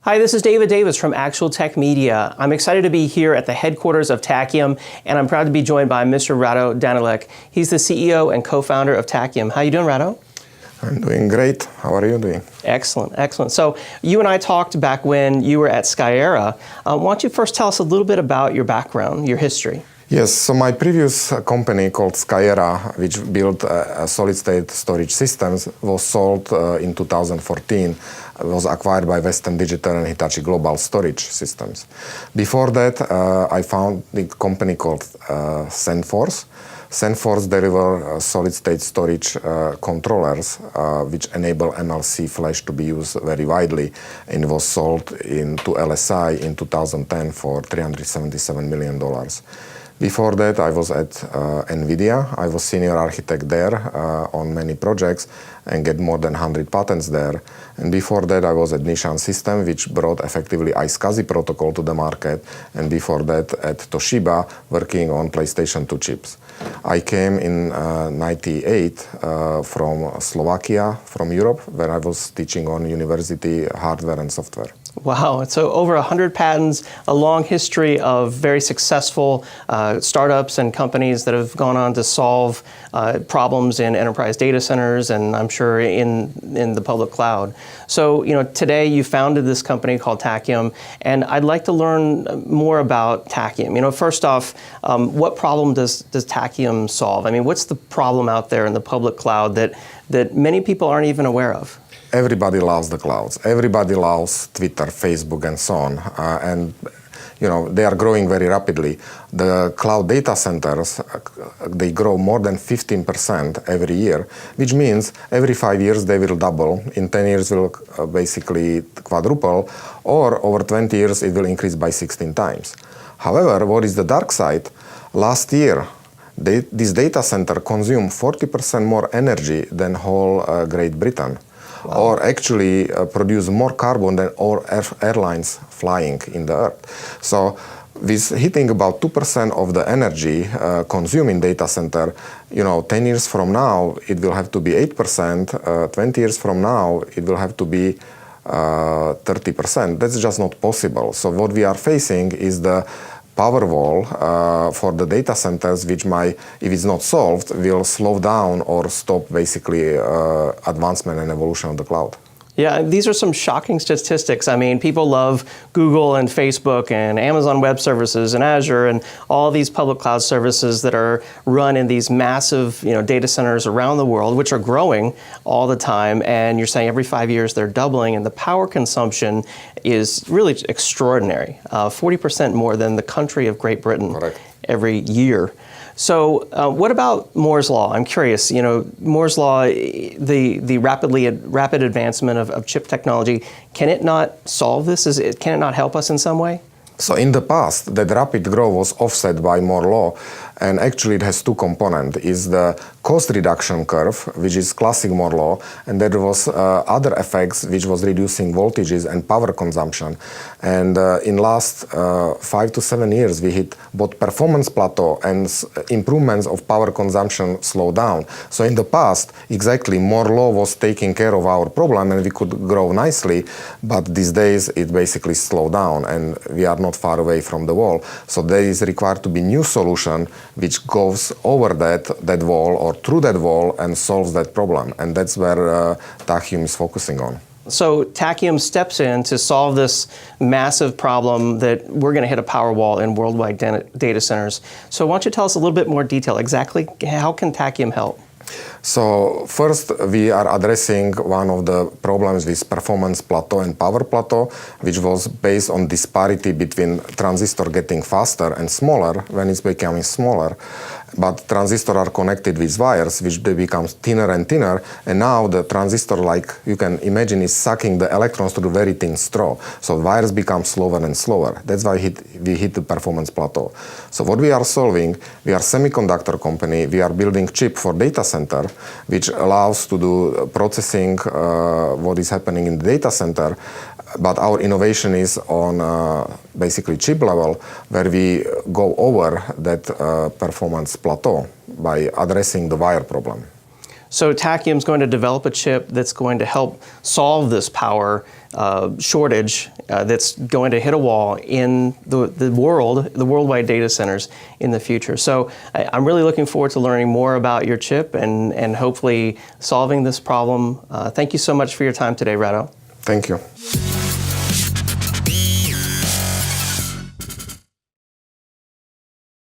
Hi, this is David Davis from ActualTech Media. I'm excited to be here at the headquarters of Tachyum, and I'm proud to be joined by Mr. Rado Danilak. He's the CEO and co-founder of Tachyum. How are you doing, Rado? I'm doing great. How are you doing? Excellent, excellent. So you and I talked back when you were at Skyera. Why don't you first tell us a little bit about your background, your history? Yes, so my previous company called Skyera, which built solid-state storage systems, was sold in 2014. It was acquired by Western Digital and Hitachi Global Storage Systems. Before that, I founded a company called SendForce. SendForce deliver solid-state storage controllers, which enable MLC flash to be used very widely, and was sold to LSI in 2010 for $377 million. Before that, I was at NVIDIA. I was senior architect there on many projects and get more than 100 patents there. And before that, I was at Nissan System, which brought effectively iSCSI protocol to the market. And before that, at Toshiba, working on PlayStation 2 chips. I came in '98 from Slovakia, from Europe, where I was teaching on university hardware and software. Wow, so over 100 patents, a long history of very successful startups and companies that have gone on to solve problems in enterprise data centers and I'm sure in the public cloud. So, today you founded this company called Tachyum, and I'd like to learn more about Tachyum. First off, what problem does Tachyum solve? I mean, what's the problem out there in the public cloud that many people aren't even aware of? Everybody loves the clouds. Everybody loves Twitter, Facebook, and so on. And they are growing very rapidly. The cloud data centers, they grow more than 15% every year, which means every 5 years they will double. In 10 years will basically quadruple, or over 20 years it will increase by 16 times. However, what is the dark side? Last year, this data center consumed 40% more energy than whole Great Britain. Wow. Or actually produce more carbon than all airlines flying in the Earth. So with hitting about 2% of the energy consumed in data center, 10 years from now, it will have to be 8%. 20 years from now, it will have to be 30%. That's just not possible. So what we are facing is the power wall for the data centers, which might, if it's not solved, will slow down or stop basically advancement and evolution of the cloud. Yeah, these are some shocking statistics. I mean, people love Google and Facebook and Amazon Web Services and Azure and all these public cloud services that are run in these massive, data centers around the world, which are growing all the time. And you're saying every 5 years they're doubling, and the power consumption is really extraordinary, 40% more than the country of Great Britain. Correct. Every year. So what about Moore's Law? I'm curious, Moore's Law, the rapid advancement of chip technology, can it not solve this? Can it not help us in some way? So in the past, that rapid growth was offset by Moore's Law, and actually it has two components. Is the cost reduction curve, which is classic Moore's Law, and there was other effects, which was reducing voltages and power consumption. And in last 5 to 7 years, we hit both performance plateau and improvements of power consumption slow down. So in the past, exactly, Moore's Law was taking care of our problem, and we could grow nicely, but these days it basically slowed down, and we are not far away from the wall. So there is required to be new solution which goes over that wall or through that wall and solves that problem. And that's where Tachyum is focusing on. So Tachyum steps in to solve this massive problem that we're going to hit a power wall in worldwide data centers. So why don't you tell us a little bit more detail? Exactly how can Tachyum help? So first, we are addressing one of the problems with performance plateau and power plateau, which was based on disparity between transistor getting faster and smaller when it's becoming smaller. But transistors are connected with wires, which they become thinner and thinner. And now the transistor, like you can imagine, is sucking the electrons through a very thin straw. So wires become slower and slower. That's why we hit the performance plateau. So what we are solving, we are a semiconductor company. We are building chip for data center, which allows to do processing what is happening in the data center. But our innovation is on basically chip level, where we go over that performance plateau by addressing the wire problem. So Tachyum's going to develop a chip that's going to help solve this power shortage that's going to hit a wall in the worldwide data centers in the future. So I'm really looking forward to learning more about your chip and hopefully solving this problem. Thank you so much for your time today, Rado. Thank you.